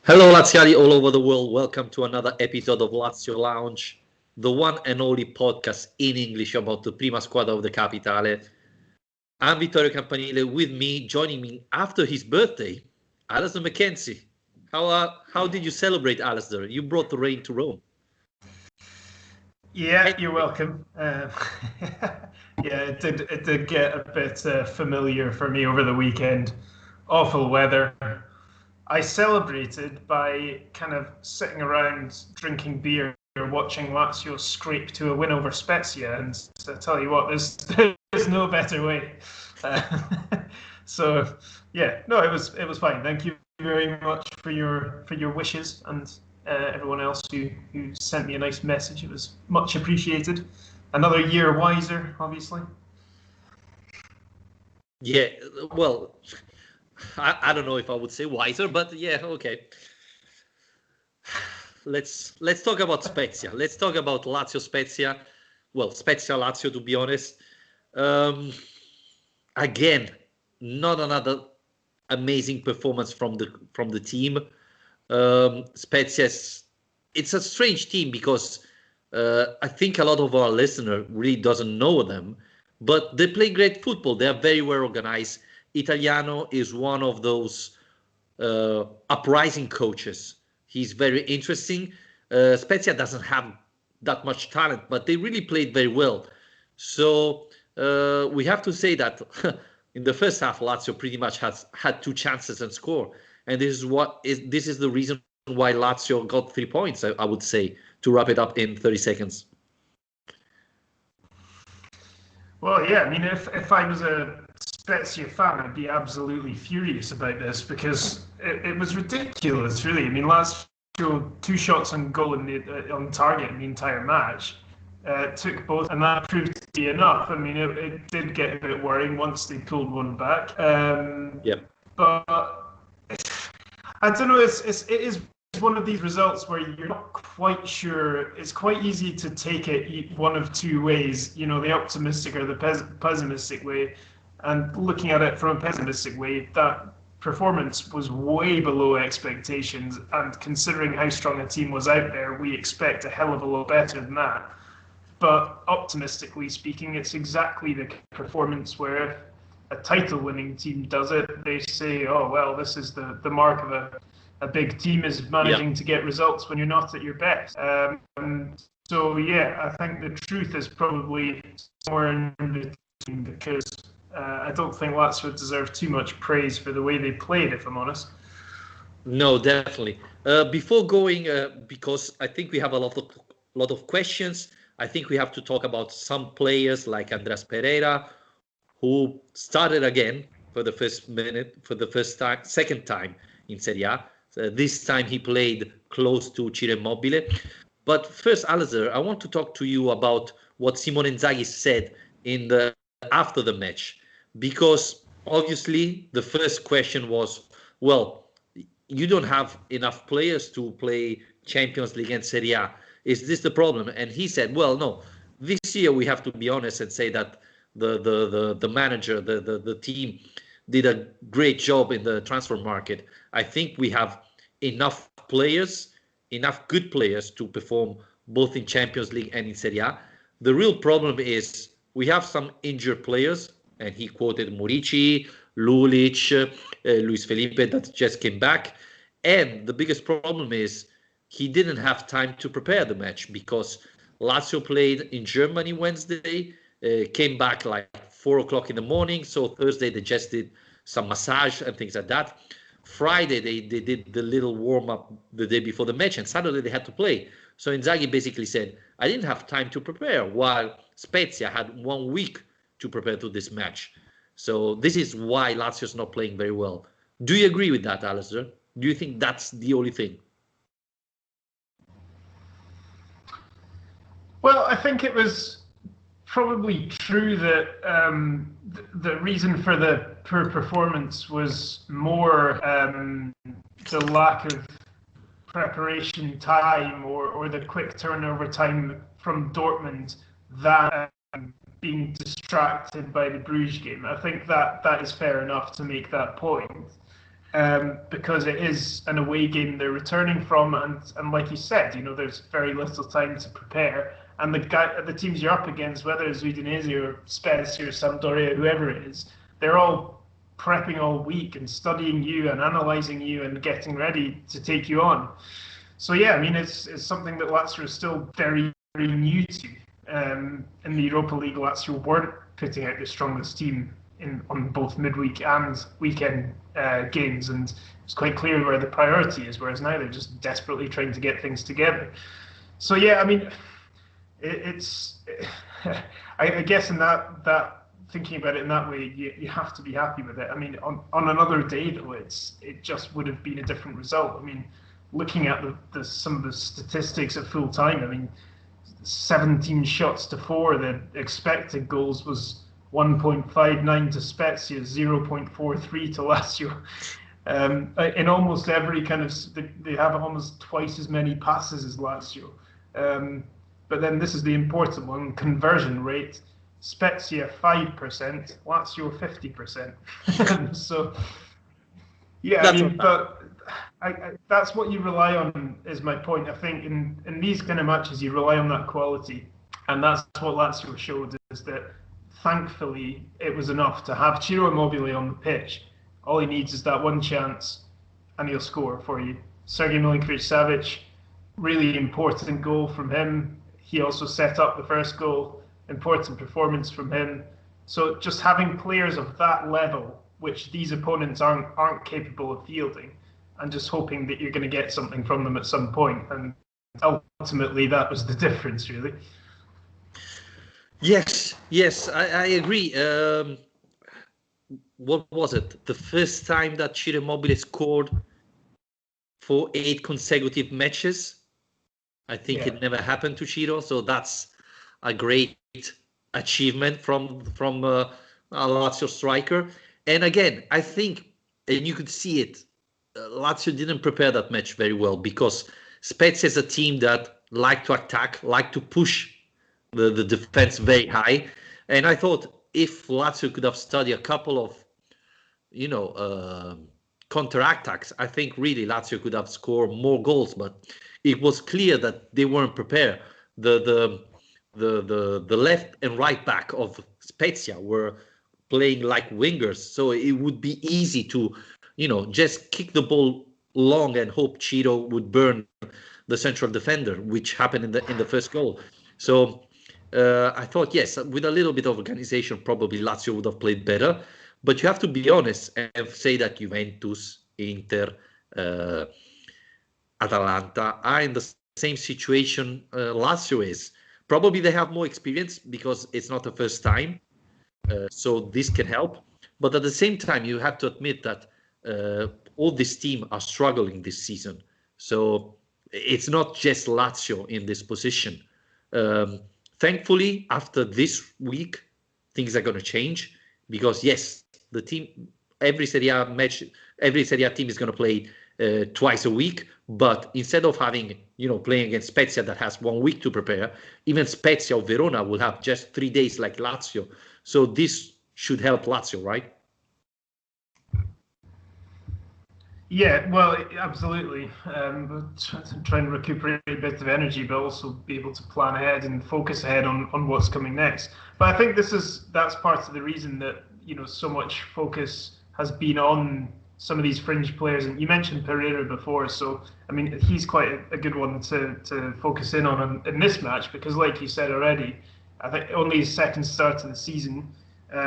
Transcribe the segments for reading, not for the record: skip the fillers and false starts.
Hello Laziali all over the world. Welcome to another episode of Lazio Lounge, the one and only podcast in English about the prima squadra of the Capitale. I'm Vittorio Campanile. With me, joining me after his birthday, Alistair McKenzie. How did you celebrate, Alistair? You brought the rain to Rome. Yeah, you're welcome. It did get a bit familiar for me over the weekend. Awful weather. I celebrated by kind of sitting around drinking beer, watching Lazio scrape to a win over Spezia, and I tell you what, there's no better way. It was fine. Thank you very much for your wishes and everyone else who sent me a nice message. It was much appreciated. Another year wiser, obviously. Yeah, well, I don't know if I would say wiser, but yeah, okay. Let's talk about Spezia. Let's talk about Lazio Spezia. Well, Spezia-Lazio, to be honest. Again, not another amazing performance from the team. Spezia, it's a strange team because I think a lot of our listener really doesn't know them, but they play great football. They are very well organized. Italiano is one of those uprising coaches. He's very interesting. Spezia doesn't have that much talent, but they really played very well. So we have to say that in the first half, Lazio pretty much has had two chances and score, and this is the reason why Lazio got 3 points. I would say, to wrap it up in 30 seconds. Well, yeah, I mean, if I was a Spezia fan, I'd be absolutely furious about this because it was ridiculous, really. I mean, Lazio 2 shots on goal on target in the entire match. Took both, and that proved to be enough. I mean, it did get a bit worrying once they pulled one back. But I don't know. It is one of these results where you're not quite sure. It's quite easy to take it one of two ways. You know, the optimistic or the pessimistic way. And looking at it from a pessimistic way, that performance was way below expectations. And considering how strong a team was out there, we expect a hell of a lot better than that. But optimistically speaking, it's exactly the performance where a title-winning team does it. They say, oh, well, this is the mark of a big team is managing to get results when you're not at your best. I think the truth is probably somewhere in between because I don't think Lazio deserve too much praise for the way they played, if I'm honest. No, definitely. Before going, because I think we have a lot of questions, I think we have to talk about some players like Andreas Pereira, who started again for the second time in Serie A. This time he played close to Ciro Immobile. But first, Alistair, I want to talk to you about what Simone Inzaghi said after the match, because obviously the first question was, well, you don't have enough players to play Champions League and Serie A. Is this the problem? And he said, well, no, this year we have to be honest and say that the manager, the team did a great job in the transfer market. I think we have enough good players to perform both in Champions League and in Serie A. The real problem is we have some injured players, and he quoted Murici, Lulic, Luis Felipe that just came back. And the biggest problem is he didn't have time to prepare the match because Lazio played in Germany Wednesday, came back like 4 o'clock in the morning. So Thursday they just did some massage and things like that. Friday they did the little warm-up the day before the match, and Saturday they had to play. So Inzaghi basically said, I didn't have time to prepare, while Spezia had 1 week to prepare to this match. So this is why Lazio's not playing very well. Do you agree with that, Alistair? Do you think that's the only thing? Well, I think it was probably true that the reason for the poor performance was more the lack of preparation time or the quick turnover time from Dortmund than being distracted by the Bruges game. I think that is fair enough to make that point. because it is an away game they're returning from, and like you said, there's very little time to prepare. And the teams you're up against, whether it's Udinese or Spezia or Sampdoria, whoever it is, they're all prepping all week and studying you and analysing you and getting ready to take you on. So yeah, I mean, it's something that Lazio is still very, very new to. In the Europa League, Lazio weren't putting out the strongest team on both midweek and weekend games, and it's quite clear where the priority is, whereas now they're just desperately trying to get things together. So yeah, I mean, I guess in that thinking about it in that way, you have to be happy with it. I mean, on another day though, it just would have been a different result. I mean, looking at some of the statistics at full time, I mean, 17 shots to 4, the expected goals was 1.59 to Spezia, 0.43 to Lazio. In almost every kind of, they have almost twice as many passes as Lazio. But then this is the important one, conversion rate. Spezia 5%, Lazio 50%. So, yeah, I mean, but that's what you rely on, is my point. I think in these kind of matches, you rely on that quality. And that's what Lazio showed, is that thankfully it was enough to have Ciro Immobile on the pitch. All he needs is that one chance, and he'll score for you. Sergej Milinkovic-Savic, really important goal from him. He also set up the first goal. Important performance from him. So just having players of that level, which these opponents aren't capable of fielding, and just hoping that you're going to get something from them at some point. And ultimately, that was the difference, really. Yes, I agree. What was it? The first time that Ciro Immobile scored for 8 consecutive matches? I think it never happened to Ciro, so that's a great achievement from a Lazio striker. And again, I think, and you could see it, Lazio didn't prepare that match very well, because Spezia is a team that like to attack, like to push the defense very high. And I thought if Lazio could have studied a couple of, counter-attacks, I think really Lazio could have scored more goals. But it was clear that they weren't prepared. The left and right back of Spezia were playing like wingers, so it would be easy to, just kick the ball long and hope Ciro would burn the central defender, which happened in the first goal. So I thought, yes, with a little bit of organization, probably Lazio would have played better. But you have to be honest and say that Juventus, Inter, Atalanta are in the same situation Lazio is. Probably they have more experience because it's not the first time. So this can help. But at the same time, you have to admit that all these teams are struggling this season. So it's not just Lazio in this position. Thankfully, after this week, things are going to change, because yes, the team, every Serie A team is going to play twice a week. But instead of having, playing against Spezia that has 1 week to prepare, even Spezia or Verona will have just 3 days like Lazio. So this should help Lazio, right? Yeah, well, absolutely. Try and recuperate a bit of energy, but also be able to plan ahead and focus ahead on what's coming next. But I think that's part of the reason that so much focus has been on some of these fringe players. And you mentioned Pereira before, so I mean he's quite a good one to focus in on in this match, because like you said already, I think only his second start of the season.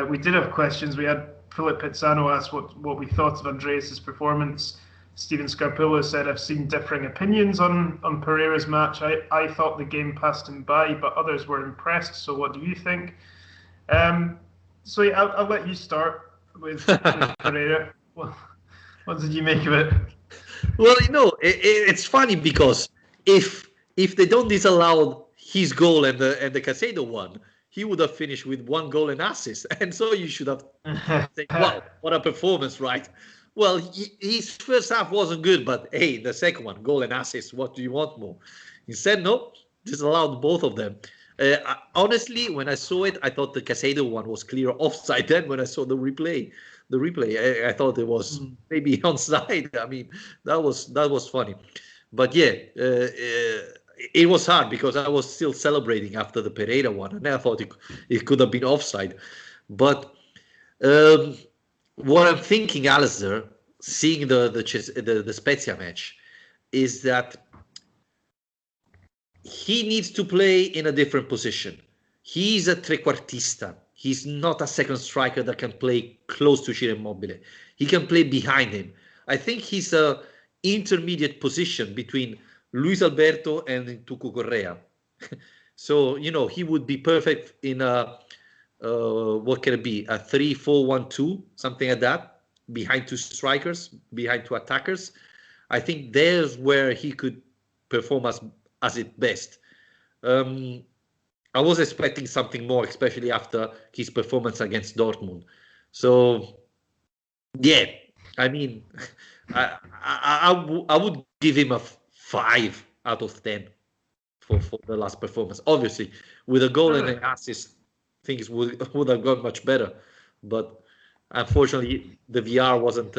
We did have questions. We had Philip Pizzano asked what we thought of Andreas' performance. Stephen Scarpillo said, I've seen differing opinions on Pereira's match. I thought the game passed him by, but others were impressed. So what do you think? So yeah, I'll let you start with Pereira. What did you make of it? Well, it's funny because if they don't disallow his goal and the Caicedo one, he would have finished with 1 goal and assist. And so you should have said, wow, what a performance, right? Well, his first half wasn't good, but hey, the second one, goal and assist, what do you want more? Instead, no, disallowed both of them. Honestly, when I saw it, I thought the Caicedo one was clear offside then when I saw the replay. the replay. I thought it was maybe onside. I mean, that was funny. But yeah, it was hard because I was still celebrating after the Pereira one, and I thought it could have been offside. But what I'm thinking, Alistair, seeing the Spezia match, is that he needs to play in a different position. He's a trequartista. He's not a second striker that can play close to Ciro Immobile. He can play behind him. I think he's a intermediate position between Luis Alberto and Tucu Correa. So, he would be perfect in a, what can it be, a 3-4-1-2, something like that, behind two strikers, behind two attackers. I think there's where he could perform as it best. I was expecting something more, especially after his performance against Dortmund. So, yeah, I mean, I would give him a 5 out of 10 for the last performance. Obviously, with a goal and an assist, things would have gone much better. But unfortunately, the VR wasn't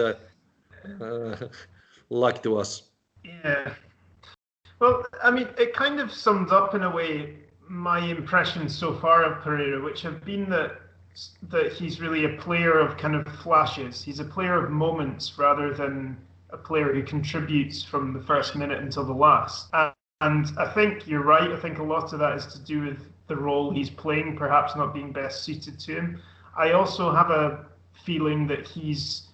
luck to us. Yeah. Well, I mean, it kind of sums up in a way my impressions so far of Pereira, which have been that he's really a player of kind of flashes. He's a player of moments rather than a player who contributes from the first minute until the last. And I think you're right. I think a lot of that is to do with the role he's playing, perhaps not being best suited to him. I also have a feeling that he's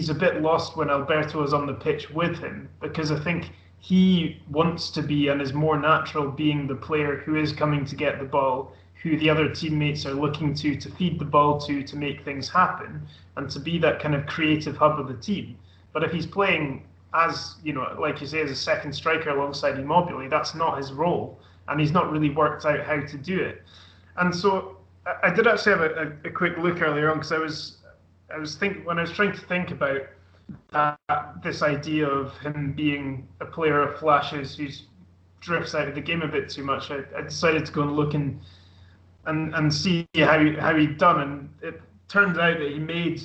a bit lost when Alberto is on the pitch with him, because I think he wants to be and is more natural being the player who is coming to get the ball, who the other teammates are looking to feed the ball to make things happen, and to be that kind of creative hub of the team. But if he's playing as, like you say, as a second striker alongside Immobile, that's not his role, and he's not really worked out how to do it. And so I did actually have a quick look earlier on, because I was trying to think about this idea of him being a player of flashes who drifts out of the game a bit too much. I decided to go and look and see how he'd done, and it turned out that he made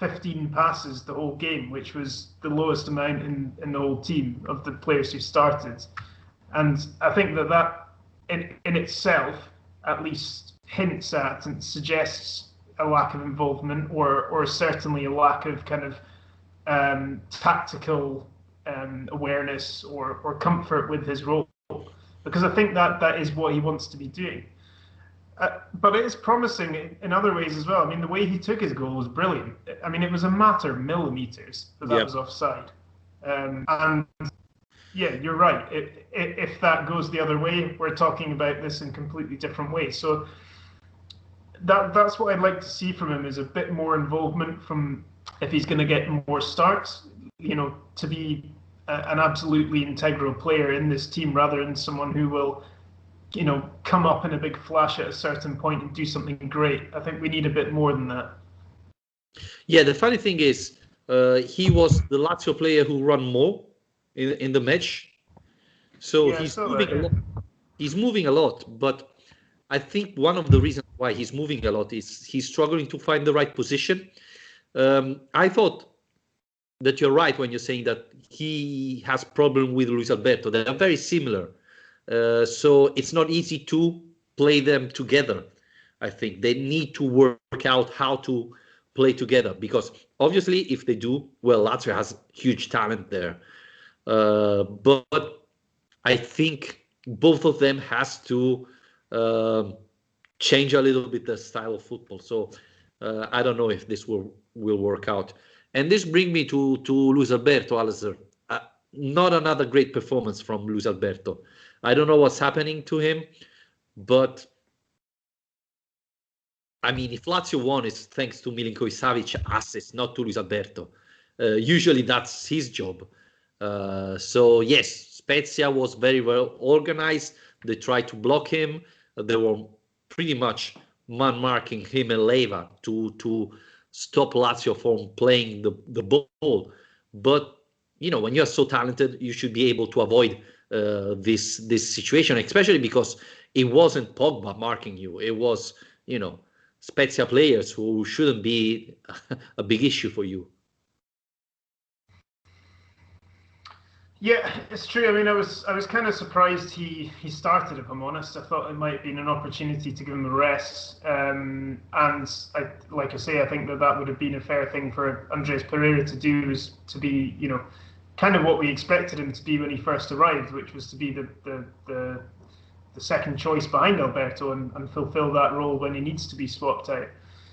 15 passes the whole game, which was the lowest amount in the whole team of the players who started. And I think that in itself at least hints at and suggests a lack of involvement, or certainly a lack of kind of tactical awareness or comfort with his role, because I think that is what he wants to be doing. But it is promising in other ways as well. I mean, the way he took his goal was brilliant. I mean, it was a matter of millimeters that was offside. And yeah, you're right. If that goes the other way, we're talking about this in completely different ways. So that's what I'd like to see from him, is a bit more involvement from, if he's going to get more starts, to be an absolutely integral player in this team, rather than someone who will, come up in a big flash at a certain point and do something great. I think we need a bit more than that. Yeah, the funny thing is, he was the Lazio player who ran more in the match. So yeah, he's moving a lot. He's moving a lot, but I think one of the reasons why he's moving a lot is he's struggling to find the right position. I thought that you're right when you're saying that he has problem with Luis Alberto. They are very similar. So it's not easy to play them together. I think they need to work out how to play together, because obviously if they do, well, Lazio has huge talent there. But I think both of them has to change a little bit the style of football. So I don't know if this will work out. And this brings me to Luis Alberto, Alistair. Not another great performance from Luis Alberto. I don't know what's happening to him, but I mean, if Lazio won, it's thanks to Milinkovic Savic assist, not to Luis Alberto. Usually that's his job. So yes, Spezia was very well organized. They tried to block him. They were pretty much man-marking him and Leva to stop Lazio from playing the ball. But, when you're so talented, you should be able to avoid this situation, especially because it wasn't Pogba marking you. It was, Spezia players who shouldn't be a big issue for you. Yeah, it's true. I mean, I was kind of surprised he started. If I'm honest, I thought it might have been an opportunity to give him a rest. And like I say, I think that would have been a fair thing for Andres Pereira to do, is to be, kind of what we expected him to be when he first arrived, which was to be the second choice behind Alberto and fulfill that role when he needs to be swapped out.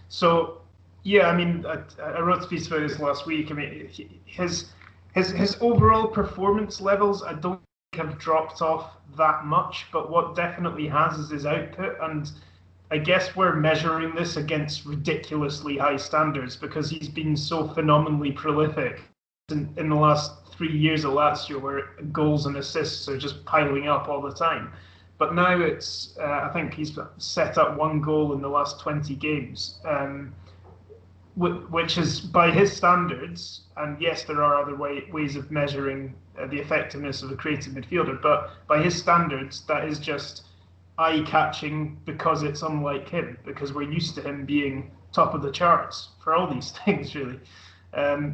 So yeah, I mean, I wrote a piece about this last week. I mean, his overall performance levels, I don't think have dropped off that much, but what definitely has is his output. And I guess we're measuring this against ridiculously high standards because he's been so phenomenally prolific in the last 3 years at Lazio, where goals and assists are just piling up all the time. But now it's, I think he's set up 1 goal in the last 20 games. Which is, by his standards, and yes, there are other ways of measuring the effectiveness of a creative midfielder, but by his standards, that is just eye-catching because it's unlike him, because we're used to him being top of the charts for all these things, really.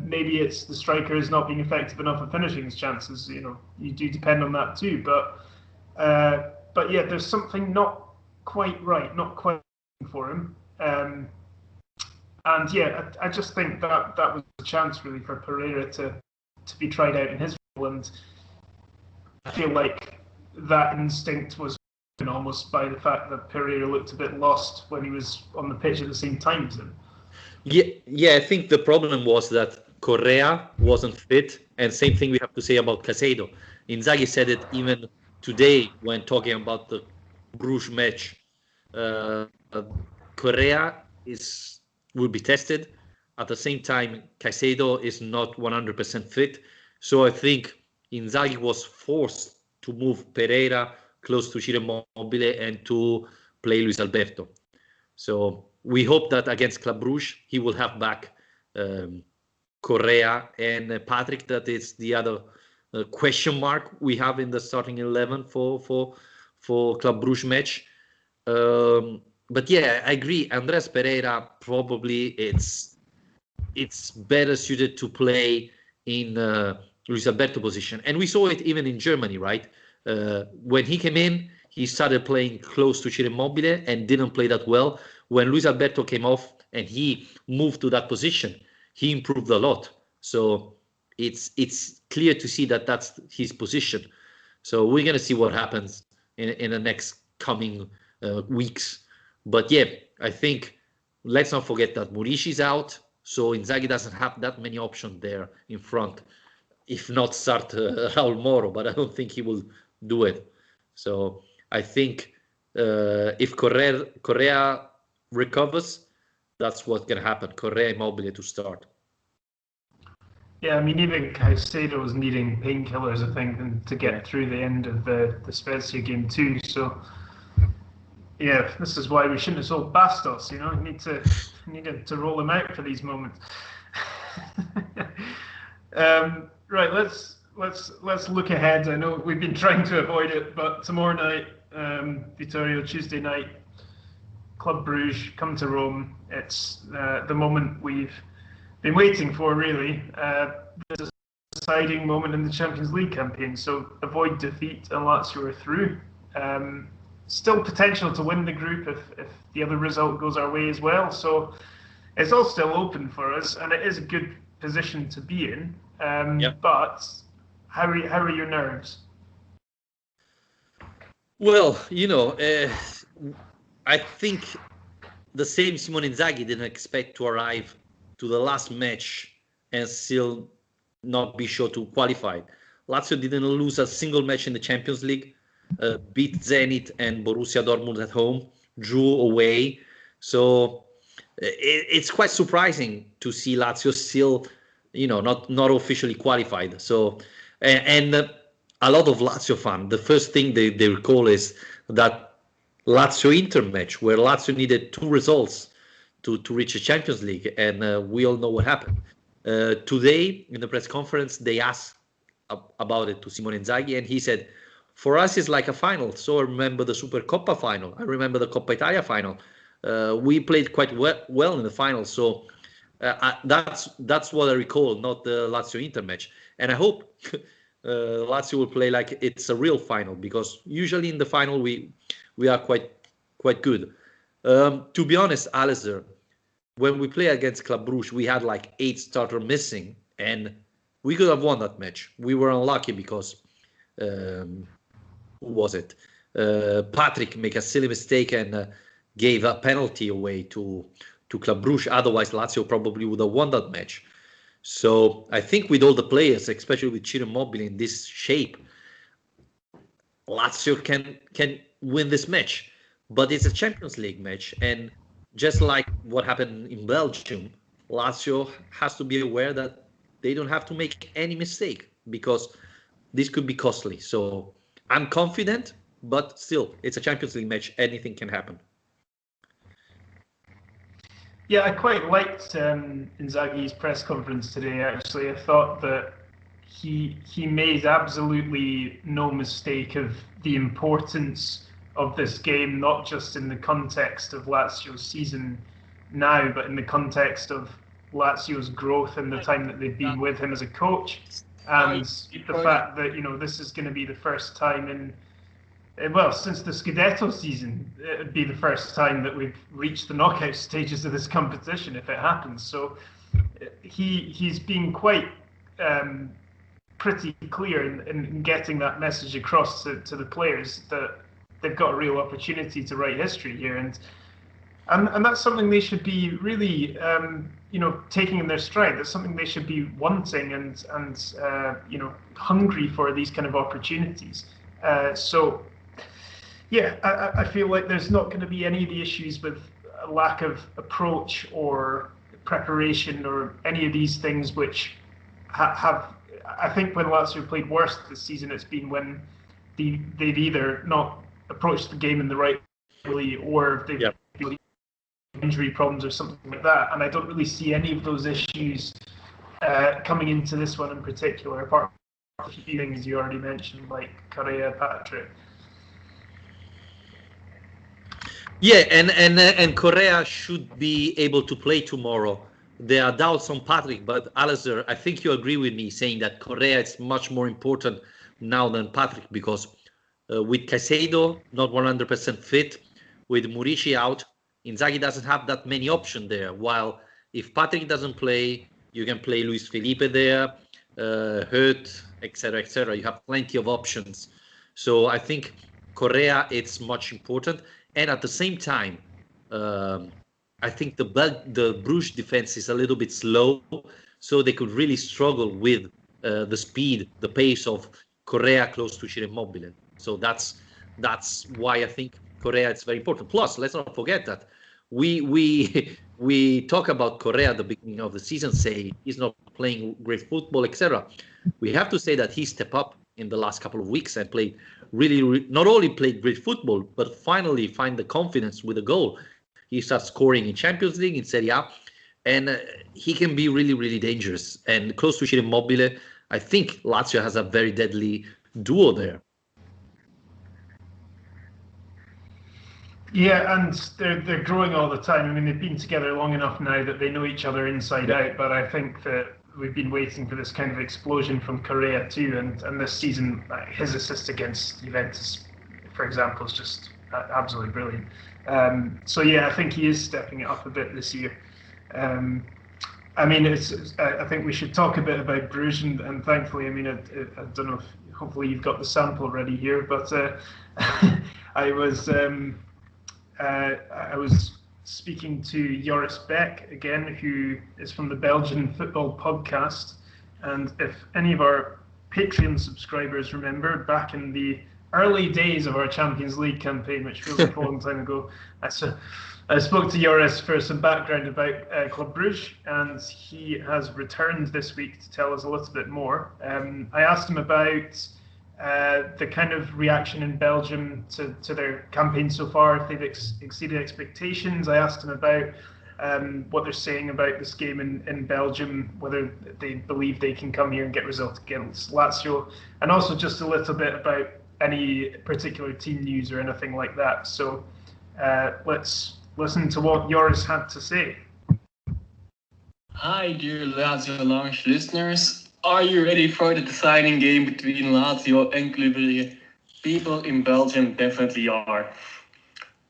Maybe it's the striker is not being effective enough at finishing his chances. You do depend on that too, but yeah, there's something not quite right, not quite for him. And yeah, I just think that was a chance really for Pereira to be tried out in his role, and I feel like that instinct was almost by the fact that Pereira looked a bit lost when he was on the pitch at the same time as him. Yeah, I think the problem was that Correa wasn't fit, and same thing we have to say about Caicedo. Inzaghi said it even today when talking about the Bruges match. Correa will be tested. At the same time, Caicedo is not 100% fit. So I think Inzaghi was forced to move Pereira close to Ciro Immobile and to play Luis Alberto. So we hope that against Club Brugge, he will have back Correa and Patrick. That is the other question mark we have in the starting 11 for Club Brugge match. But yeah, I agree. Andres Pereira, probably it's better suited to play in Luis Alberto position. And we saw it even in Germany, right? When he came in, he started playing close to Ciro Immobile and didn't play that well. When Luis Alberto came off and he moved to that position, he improved a lot. So it's clear to see that that's his position. So we're going to see what happens in the next coming weeks. But yeah, I think let's not forget that Muricy's out, so Inzaghi doesn't have that many options there in front. If not start Raul Moro, but I don't think he will do it. So I think if Correa recovers, that's what's going to happen. Correa Immobile to start. Yeah, I mean, even Caicedo was needing painkillers, I think, to get through the end of the Spezia game too. So yeah, this is why we shouldn't have sold Bastos. You need to roll him out for these moments. Right, let's look ahead. I know we've been trying to avoid it, but tomorrow night, Vittorio, Tuesday night, Club Brugge, come to Rome. It's the moment we've been waiting for, really. This deciding moment in the Champions League campaign. So avoid defeat and Lazio are through. Still potential to win the group if the other result goes our way as well. So it's all still open for us, and it is a good position to be in. But how are your nerves? Well, I think the same Simone Inzaghi didn't expect to arrive to the last match and still not be sure to qualify. Lazio didn't lose a single match in the Champions League. Beat Zenit and Borussia Dortmund at home, drew away. So it's quite surprising to see Lazio still, not officially qualified. So and a lot of Lazio fans, the first thing they recall is that Lazio-Inter match where Lazio needed 2 results to reach the Champions League, and we all know what happened. Today in the press conference, they asked about it to Simone Inzaghi, and he said, for us, it's like a final. So I remember the Supercoppa final. I remember the Coppa Italia final. We played quite well in the final, so that's what I recall, not the Lazio Inter match. And I hope Lazio will play like it's a real final, because usually in the final we are quite good. To be honest, Alistair, when we play against Club Brugge, we had like 8 starters missing, and we could have won that match. We were unlucky because who was it? Patrick made a silly mistake and gave a penalty away to Club Brugge. Otherwise, Lazio probably would have won that match. So I think with all the players, especially with Ciro Immobile in this shape, Lazio can win this match. But it's a Champions League match, and just like what happened in Belgium, Lazio has to be aware that they don't have to make any mistake, because this could be costly. So I'm confident, but still, it's a Champions League match. Anything can happen. Yeah, I quite liked Inzaghi's press conference today, actually. I thought that he made absolutely no mistake of the importance of this game, not just in the context of Lazio's season now, but in the context of Lazio's growth in the time that they've been with him as a coach, and the fact that, you know, this is going to be the first time since the Scudetto season, it would be the first time that we've reached the knockout stages of this competition, if it happens. So he's been quite pretty clear in getting that message across to the players that they've got a real opportunity to write history here, and that's something they should be really taking in their stride. That's something they should be wanting and hungry for, these kind of opportunities. So yeah, I feel like there's not going to be any of the issues with a lack of approach or preparation or any of these things which have. I think when Lazio played worst this season, it's been when they've either not approached the game in the right way, or they've injury problems or something like that. And I don't really see any of those issues coming into this one in particular, apart from a few things you already mentioned, like Correa, Patrick. Yeah, and Correa should be able to play tomorrow. There are doubts on Patrick, but Alistair, I think you agree with me saying that Correa is much more important now than Patrick, because with Caicedo not 100% fit, with Murici out, Inzaghi doesn't have that many options there. While if Patrick doesn't play, you can play Luis Felipe there, Hurt, etc., etc. You have plenty of options. So I think Correa, it's much important. And at the same time, I think the Bruges defense is a little bit slow, so they could really struggle with the speed, the pace of Correa close to Ciro Immobile. So that's why I think Correa is very important. Plus, let's not forget that we talk about Correa at the beginning of the season, say he's not playing great football, etc. We have to say that he stepped up in the last couple of weeks and played not only played great football, but finally find the confidence with a goal. He starts scoring in Champions League, in Serie A, and he can be really, really dangerous. And close to Ciro Immobile, I think Lazio has a very deadly duo there. Yeah, and they're growing all the time. I mean, they've been together long enough now that they know each other inside out. But I think that we've been waiting for this kind of explosion from Correa too. And this season, his assist against Juventus, for example, is just absolutely brilliant. So yeah, I think he is stepping it up a bit this year. I mean, I think we should talk a bit about Bruges, and thankfully, I mean, I don't know if hopefully you've got the sample ready here, but I was speaking to Joris Beck again, who is from the Belgian Football Podcast, and if any of our Patreon subscribers remember, back in the early days of our Champions League campaign, which feels like a long time ago, I spoke to Joris for some background about Club Brugge, and he has returned this week to tell us a little bit more. I asked him about the kind of reaction in Belgium to their campaign so far, if they've exceeded expectations. I asked him about what they're saying about this game in Belgium, whether they believe they can come here and get results against Lazio, and also just a little bit about any particular team news or anything like that. So let's listen to what Joris had to say. Hi, dear Lazio Lounge listeners. Are you ready for the deciding game between Lazio and Club Brugge? People in Belgium definitely are.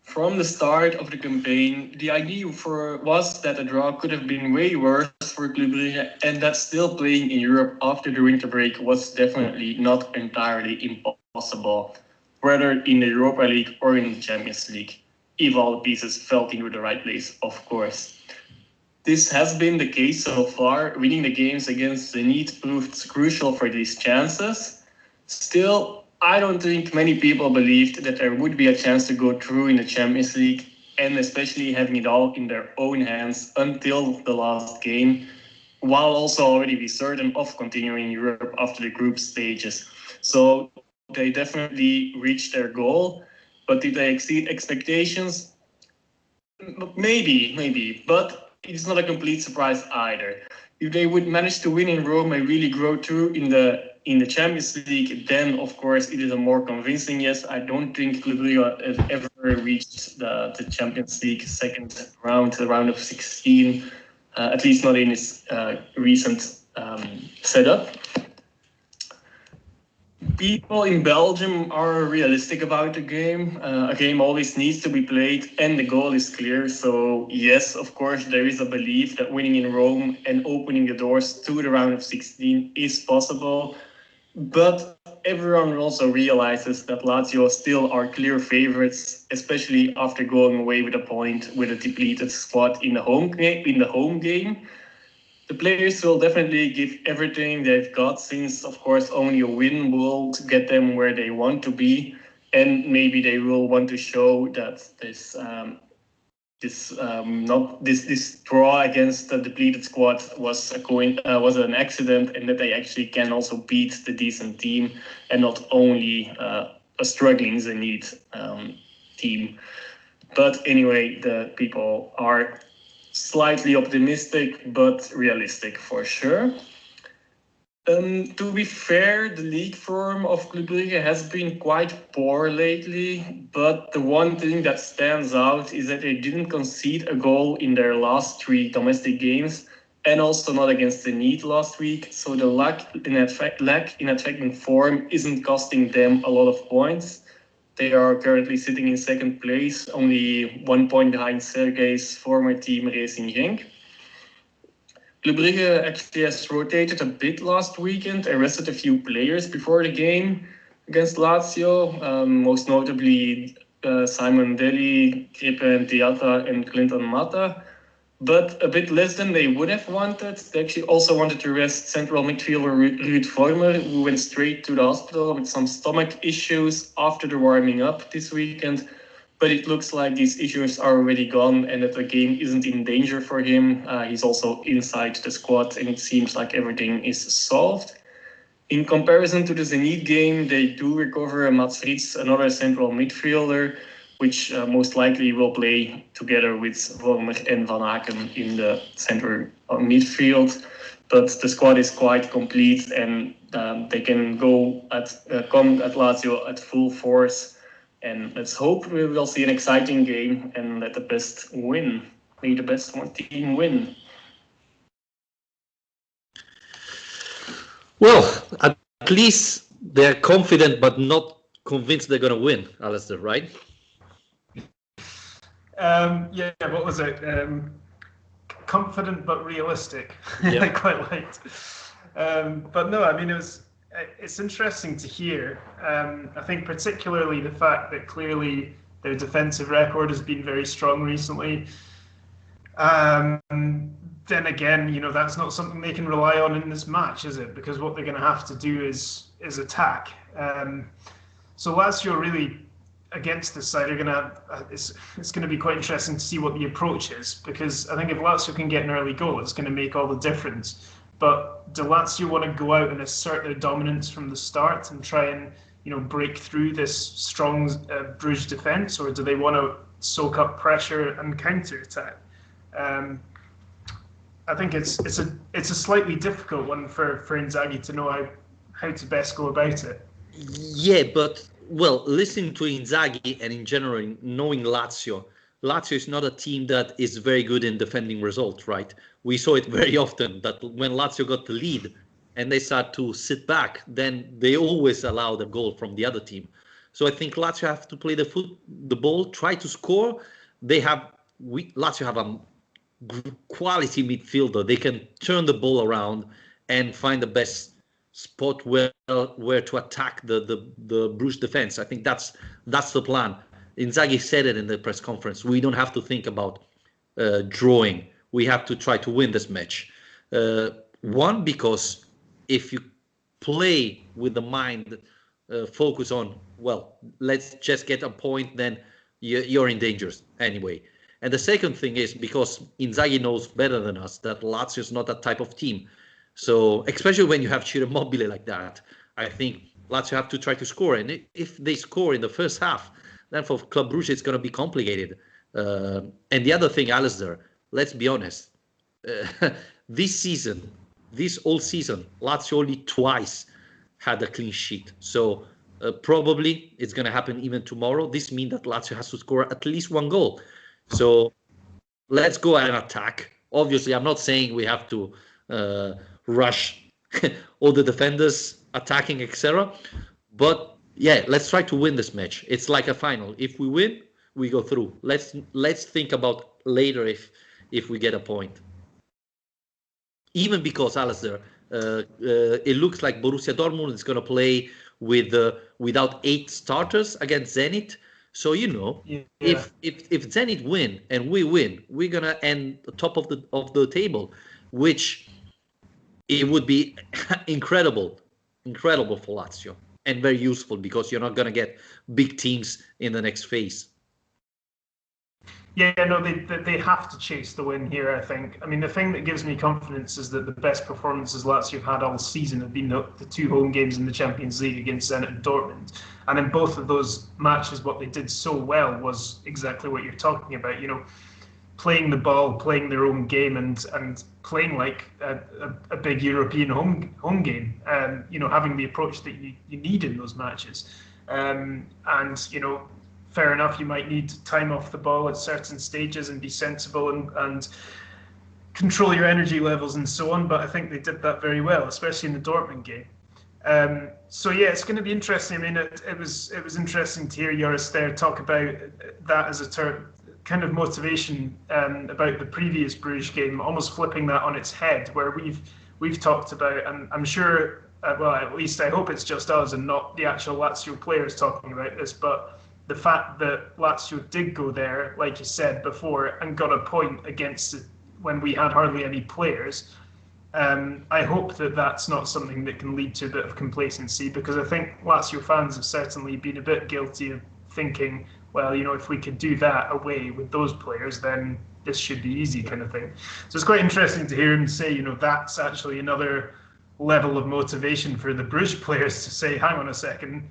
From the start of the campaign, the idea was that a draw could have been way worse for Club Brugge, and that still playing in Europe after the winter break was definitely not entirely impossible, whether in the Europa League or in the Champions League, if all the pieces fell into the right place, of course. This has been the case so far. Winning the games against Zenit proved crucial for these chances. Still, I don't think many people believed that there would be a chance to go through in the Champions League, and especially having it all in their own hands until the last game, while also already be certain of continuing Europe after the group stages. So they definitely reached their goal, but did they exceed expectations? Maybe, but it's not a complete surprise either. If they would manage to win in Rome and really grow through in the Champions League, then of course it is a more convincing yes. I don't think Club Brugge has ever reached the Champions League second round, the round of 16, at least not in its recent setup. People in Belgium are realistic about the game. A game always needs to be played and the goal is clear. So yes, of course, there is a belief that winning in Rome and opening the doors to the round of 16 is possible. But everyone also realizes that Lazio still are clear favorites, especially after going away with a point with a depleted squad in the home game. The players will definitely give everything they've got, since, of course, only a win will get them where they want to be, and maybe they will want to show that this draw against the depleted squad was an accident, and that they actually can also beat the decent team and not only a struggling Zenit team. But anyway, the people are slightly optimistic, but realistic for sure. To be fair, the league form of Club Brugge has been quite poor lately, but the one thing that stands out is that they didn't concede a goal in their last 3 domestic games, and also not against the Zenit last week, so the lack in attacking form isn't costing them a lot of points. They are currently sitting in second place, only 1 point behind Sergei's former team Racing Genk. Club Brugge actually has rotated a bit last weekend and rested a few players before the game against Lazio, most notably Simon Deli, Kripe Diatta and Clinton Mata. But a bit less than they would have wanted. They actually also wanted to rest central midfielder Ruud Vormer, who went straight to the hospital with some stomach issues after the warming up this weekend. But it looks like these issues are already gone and that the game isn't in danger for him. He's also inside the squad and it seems like everything is solved. In comparison to the Zenit game, they do recover Mats Fritz, another central midfielder, which most likely will play together with Vormer and Van Aken in the center midfield. But the squad is quite complete and they can come at Lazio at full force. And let's hope we will see an exciting game and let the best win. May the best one team win. Well, at least they're confident but not convinced they're going to win, Alistair, right? Yeah, what was it? Confident but realistic. Yeah. I quite liked. But no, I mean, it's interesting to hear. I think particularly the fact that clearly their defensive record has been very strong recently. Then again, that's not something they can rely on in this match, is it? Because what they're going to have to do is attack. So Lazio really, against this side, it's going to be quite interesting to see what the approach is, because I think if Lazio can get an early goal, it's going to make all the difference. But do Lazio want to go out and assert their dominance from the start and try and break through this strong Bruges defence, or do they want to soak up pressure and counter attack? I think it's a slightly difficult one for Inzaghi to know how to best go about it. Yeah, but listening to Inzaghi and in general knowing Lazio, Lazio is not a team that is very good in defending results, right? We saw it very often that when Lazio got the lead and they start to sit back, then they always allow the goal from the other team. So I think Lazio have to play the ball, try to score. Lazio have a quality midfielder. They can turn the ball around and find the best spot where to attack the Bruges defense. I think that's the plan. Inzaghi said it in the press conference. We don't have to think about drawing. We have to try to win this match. One, because if you play with the mind focus on, well, let's just get a point, then you're in danger anyway. And the second thing is because Inzaghi knows better than us that Lazio is not that type of team. So especially when you have Ciro Immobile like that, I think Lazio have to try to score. And if they score in the first half, then for Club Brugge it's going to be complicated. And the other thing, Alistair, let's be honest. This whole season, Lazio only twice had a clean sheet. So probably it's going to happen even tomorrow. This means that Lazio has to score at least one goal. So let's go and attack. Obviously, I'm not saying we have to rush all the defenders attacking, etc. But yeah, let's try to win this match. It's like a final. If we win, we go through. Let's think about later if we get a point. Even because, Alistair, it looks like Borussia Dortmund is going to play without 8 starters against Zenit. So if Zenit win and we win, we're gonna end the top of the table, which it would be incredible for Lazio and very useful because you're not gonna get big teams in the next phase. Yeah, no, they have to chase the win here, I think. I mean, the thing that gives me confidence is that the best performances Lazio have had all season have been the 2 home games in the Champions League against Zenit and Dortmund. And in both of those matches, what they did so well was exactly what you're talking about, playing the ball, playing their own game and playing like a big European home game, having the approach that you need in those matches. Fair enough, you might need time off the ball at certain stages and be sensible and control your energy levels and so on, but I think they did that very well, especially in the Dortmund game. So yeah, it's going to be interesting. I mean, it was interesting to hear Joris there talk about that as a kind of motivation about the previous Bruges game, almost flipping that on its head, where we've talked about, and I'm sure, well, at least I hope it's just us and not the actual Lazio players talking about this, but the fact that Lazio did go there, like you said before, and got a point against it when we had hardly any players, I hope that that's not something that can lead to a bit of complacency, because I think Lazio fans have certainly been a bit guilty of thinking, well, if we could do that away with those players, then this should be easy kind of thing. So it's quite interesting to hear him say, that's actually another level of motivation for the Bruges players to say, hang on a second,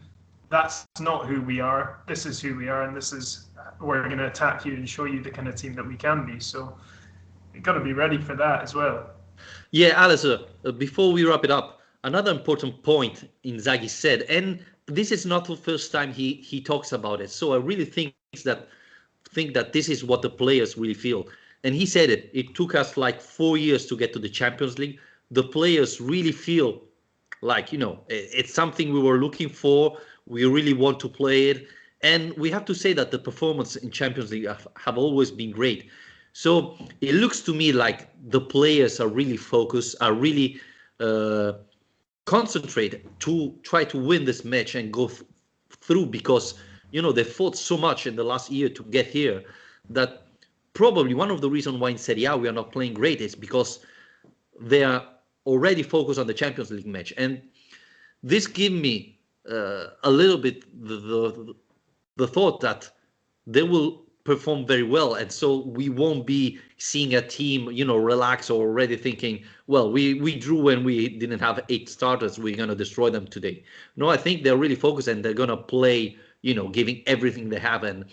that's not who we are. This is who we are, and we're going to attack you and show you the kind of team that we can be. So you've got to be ready for that as well. Yeah, Alistair, before we wrap it up, another important point Inzaghi said, and this is not the first time he talks about it. So I really think that this is what the players really feel. And he said it took us like 4 years to get to the Champions League. The players really feel like, it's something we were looking for. We really want to play it. And we have to say that the performance in Champions League have always been great. So it looks to me like the players are really focused, are really concentrated to try to win this match and go through, because, they fought so much in the last year to get here that probably one of the reasons why in Serie A we are not playing great is because they are already focused on the Champions League match. And this gives me a little bit the thought that they will perform very well, and so we won't be seeing a team relax or already thinking, well, we drew when we didn't have 8 starters, we're going to destroy them today. No, I think they're really focused and they're going to play giving everything they have. And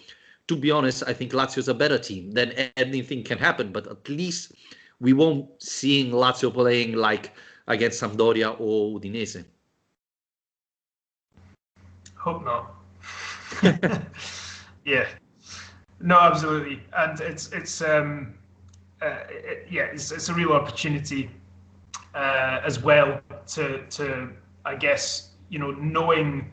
to be honest, I think Lazio is a better team. Then anything can happen, but at least we won't seeing Lazio playing like against Sampdoria or Udinese. Hope not. Yeah. No, absolutely, and it's a real opportunity as well to I guess, knowing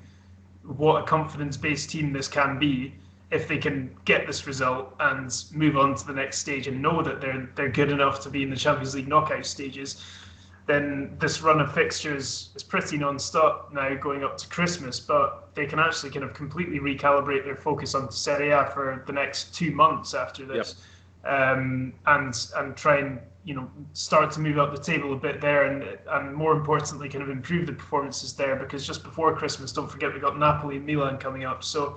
what a confidence-based team this can be, if they can get this result and move on to the next stage and know that they're good enough to be in the Champions League knockout stages, then this run of fixtures is pretty non-stop now going up to Christmas, but they can actually kind of completely recalibrate their focus on Serie A for the next 2 months after this. And try and start to move up the table a bit there, and more importantly kind of improve the performances there, because just before Christmas, don't forget, we got Napoli and Milan coming up. So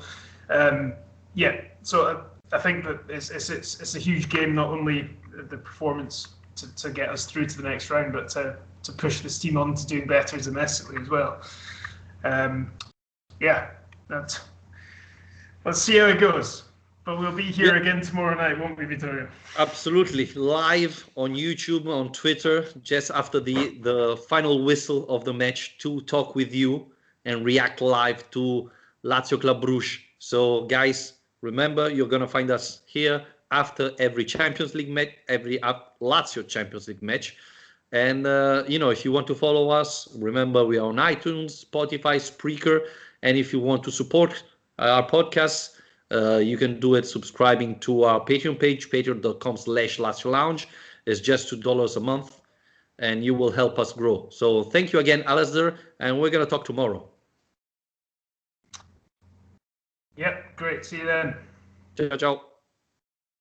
so I think that it's a huge game, not only the performance to get us through to the next round, but to push this team on to doing better domestically as well. Let's see how it goes. But we'll be here again tomorrow night, won't we, Vittorio? Absolutely. Live on YouTube, on Twitter, just after the final whistle of the match, to talk with you and react live to Lazio-Club Brugge. So, guys, remember, you're going to find us here after every Champions League match, every Lazio Champions League match. And, if you want to follow us, remember, we are on iTunes, Spotify, Spreaker. And if you want to support our podcast, you can do it subscribing to our Patreon page, patreon.com/Lazio Lounge. It's just $2 a month, and you will help us grow. So thank you again, Alistair, and we're going to talk tomorrow. Yep, great. See you then. Ciao, ciao.